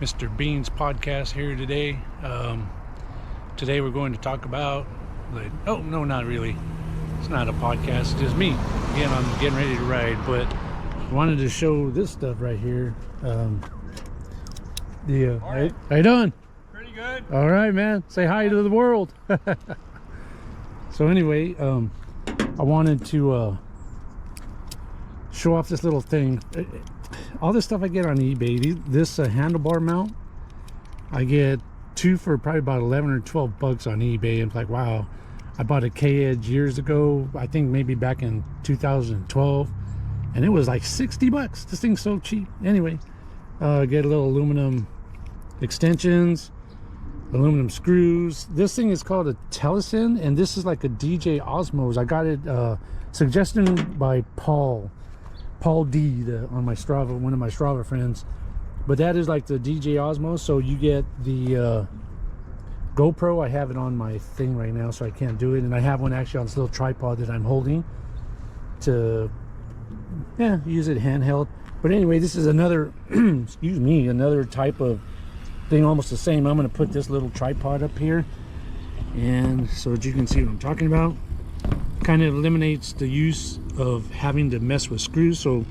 Mr. Bean's podcast here today. Today we're going to talk about, oh no, not really. It's not a podcast, it's just me. Again, I'm getting ready to ride, but I wanted to show this stuff right here. How you doing? Pretty good. All right, man. Say hi to the world. So anyway, I wanted to show off this little thing. All this stuff I get on eBay. This handlebar mount, I get two for probably about 11 or 12 bucks on eBay. And it's like, wow. I bought a K-Edge years ago, I think maybe back in 2012, and it was like 60 bucks. This thing's so cheap. Anyway, get a little aluminum extensions, aluminum screws. This thing is called a Telesin, and this is like a DJ Osmos. I got it suggested by Paul D on my Strava, one of my Strava friends. But that is like the DJ Osmos. So you get the GoPro. I have it on my thing right now, so I can't do it. And I have one actually on this little tripod that I'm holding to use it handheld. But anyway, this is another excuse me, another type of thing, almost the same. I'm going to put this little tripod up here, and so that you can see what I'm talking about. Kind of eliminates the use of having to mess with screws, so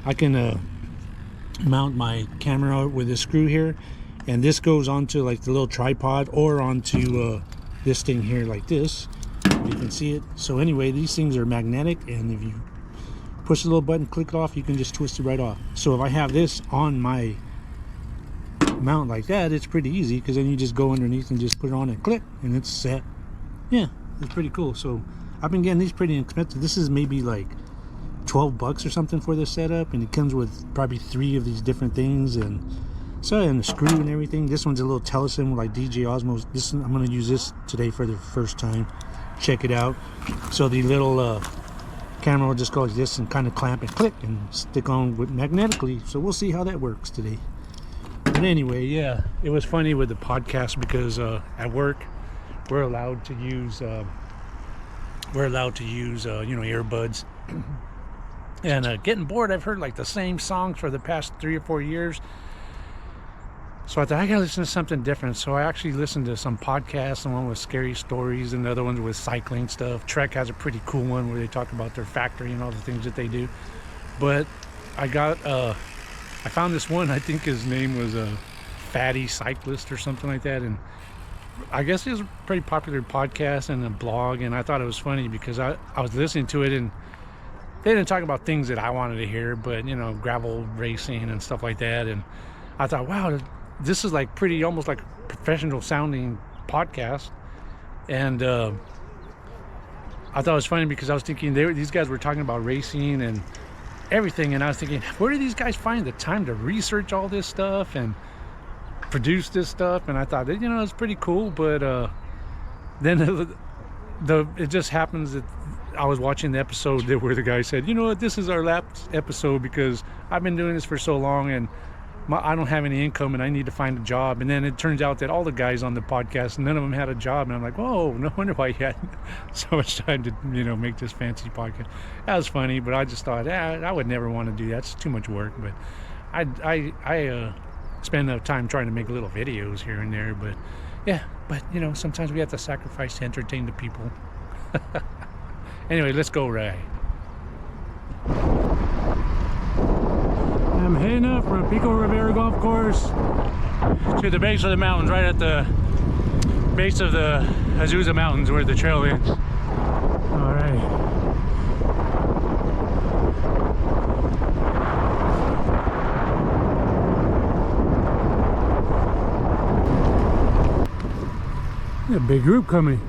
I can mount my camera with this screw here, and this goes onto like the little tripod or onto this thing here like this, if you can see it. So anyway, these things are magnetic, and if you push the little button, click it off, you can just twist it right off. So if I have this on my mount like that, it's pretty easy, because then you just go underneath and just put it on and click, and it's set. Yeah, it's pretty cool. So I've been getting these pretty inexpensive. This is maybe like 12 bucks or something for this setup, and it comes with probably 3 of these different things, and a screw and everything. This one's a little Telesin with like DJ Osmos. I'm going to use this today for the first time. Check it out. So the little camera will just go like this and kind of clamp and click and stick on with magnetically. So we'll see how that works today. But anyway, yeah, it was funny with the podcast because at work we're allowed to use earbuds. And getting bored, I've heard like the same songs for the past 3 or 4 years. So I thought I gotta listen to something different. So I actually listened to some podcasts, one with scary stories and the other ones with cycling stuff. Trek has a pretty cool one where they talk about their factory and all the things that they do. But I found this one, I think his name was a Fatty Cyclist or something like that, and I guess it was a pretty popular podcast and a blog, and I thought it was funny because I was listening to it, and they didn't talk about things that I wanted to hear, but gravel racing and stuff like that. And I thought, wow, this is like pretty, almost like a professional sounding podcast. And I thought it was funny because I was thinking these guys were talking about racing and everything, and I was thinking, where do these guys find the time to research all this stuff and produce this stuff? And I thought, it's pretty cool. But then it just happens that I was watching the episode where the guy said, this is our last episode because I've been doing this for so long and I don't have any income and I need to find a job. And then it turns out that all the guys on the podcast, none of them had a job. And I'm like, whoa, no wonder why he had so much time to make this fancy podcast. That was funny, but I just thought, I would never want to do that. It's too much work. But I spend enough time trying to make little videos here and there. But yeah, sometimes we have to sacrifice to entertain the people. Anyway, let's go ride. I'm heading up from Pico Rivera Golf Course to the base of the mountains, right at the base of the Azusa Mountains where the trail ends. All right. A big group coming.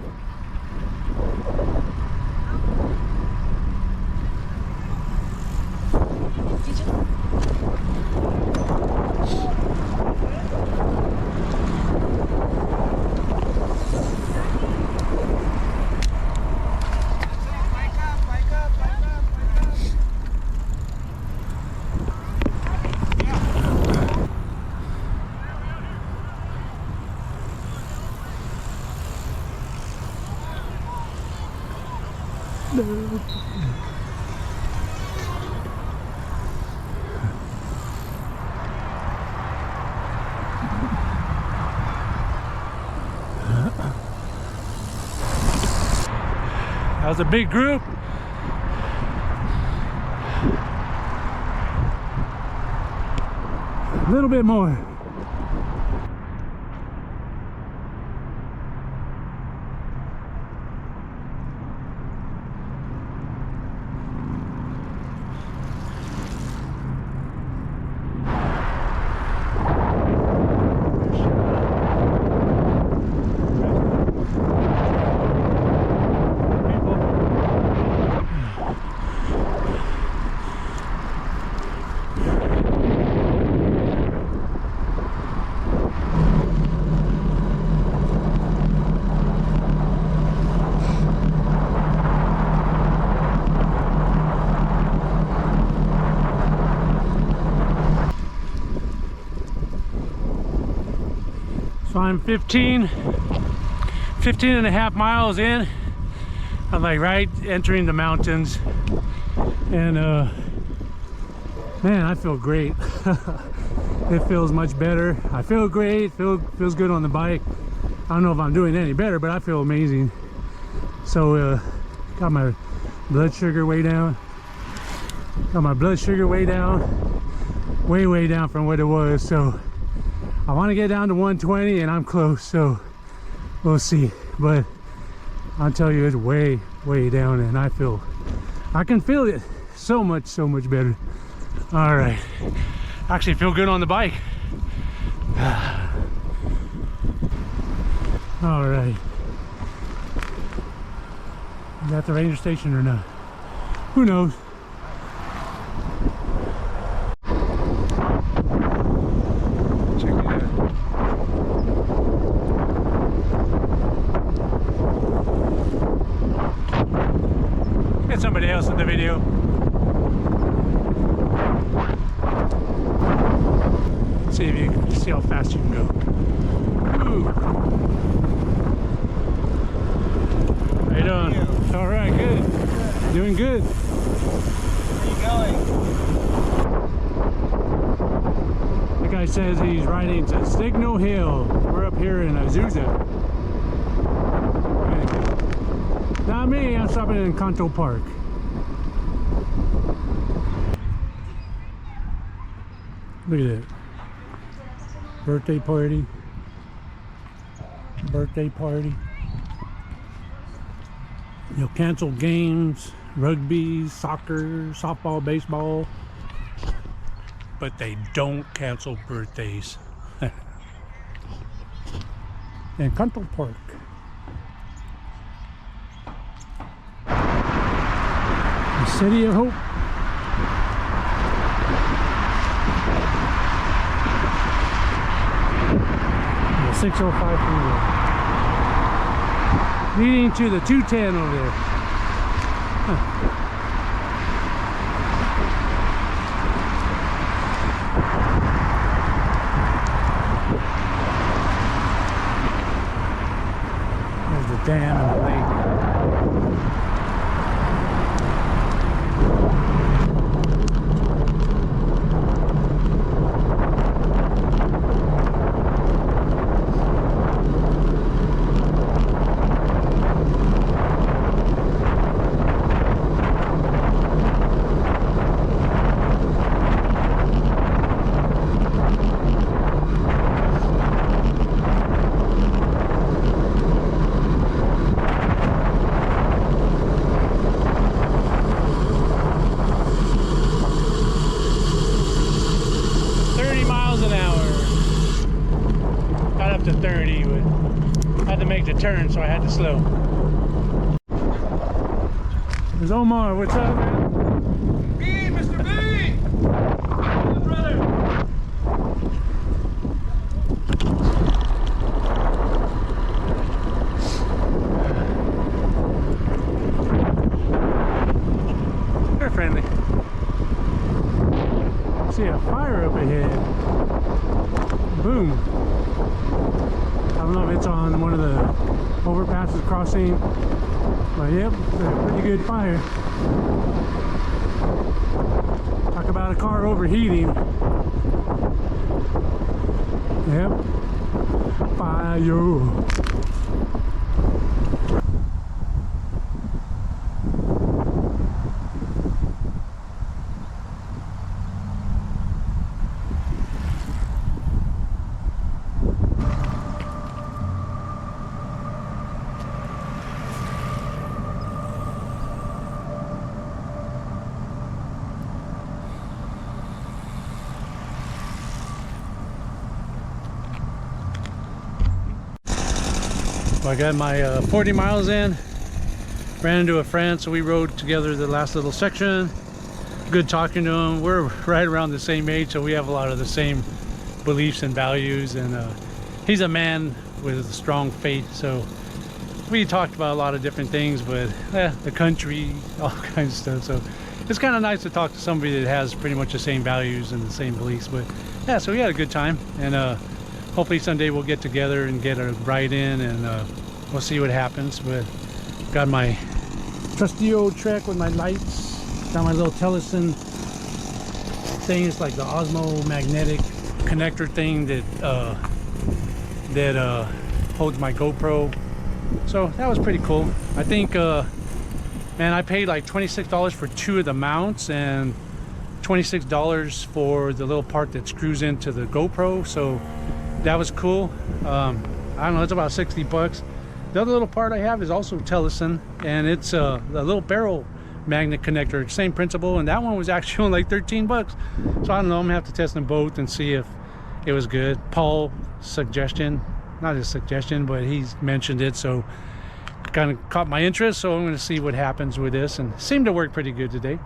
That was a big group. A little bit more. So I'm 15 and a half miles in. I'm like right entering the mountains, and man, I feel great. It feels much better. I feel great. Feels good on the bike. I don't know if I'm doing any better, but I feel amazing. So got my blood sugar way down. Got my blood sugar way down, way down from what it was. So I want to get down to 120, and I'm close, so we'll see. But I'll tell you, it's way down, and I can feel it so much better. All right, actually feel good on the bike. All right, is that the ranger station or not? Who knows? Somebody else in the video. Let's see if you can see how fast you can go. Ooh. How you doing? All right, good. Doing good. Where are you going? The guy says he's riding to Signal Hill. We're up here in Azusa. Not me, I'm stopping in Canto Park. Look at that. Birthday party. Birthday party. You'll cancel games, rugby, soccer, softball, baseball. But they don't cancel birthdays. In Canto Park. The City of Hope. The 605 freeway. Leading to the 210 over there. Huh. There's the dam and the lake. 30, but I had to make the turn, so I had to slow. There's Omar. What's up, man? B, Mr. B! Hey, brother! They're friendly. See a fire up ahead. Boom. I don't know if it's on one of the overpasses crossing, but yep, it's a pretty good fire. Talk about a car overheating. Yep. Fire. So I got my 40 miles in. Ran into a friend, so we rode together the last little section. Good talking to him. We're right around the same age, so we have a lot of the same beliefs and values. And he's a man with a strong faith, so we talked about a lot of different things, but the country, all kinds of stuff. So it's kind of nice to talk to somebody that has pretty much the same values and the same beliefs. But yeah, so we had a good time, and hopefully someday we'll get together and get a ride in, and we'll see what happens. But got my trusty old Trek with my lights. Got my little Tellison things like the Osmo magnetic connector thing that holds my GoPro. So that was pretty cool. I think man, I paid like $26 for 2 of the mounts and $26 for the little part that screws into the GoPro. So that was cool. I don't know, it's about 60 bucks. The other little part I have is also Tellison, and it's a little barrel magnet connector, same principle, and that one was actually only like 13 bucks. So I don't know, I'm gonna have to test them both and see if it was good. Paul's suggestion, not his suggestion, but he's mentioned it, so kind of caught my interest. So I'm gonna see what happens with this, and it seemed to work pretty good today.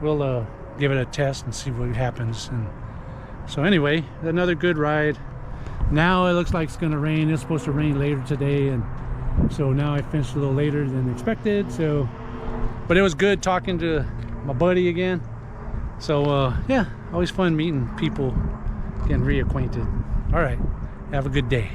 We'll give it a test and see what happens. And so anyway, another good ride. Now it looks like it's gonna rain. It's supposed to rain later today, and so now I finished a little later than expected. So, but it was good talking to my buddy again. So yeah, always fun meeting people, getting reacquainted. All right, have a good day.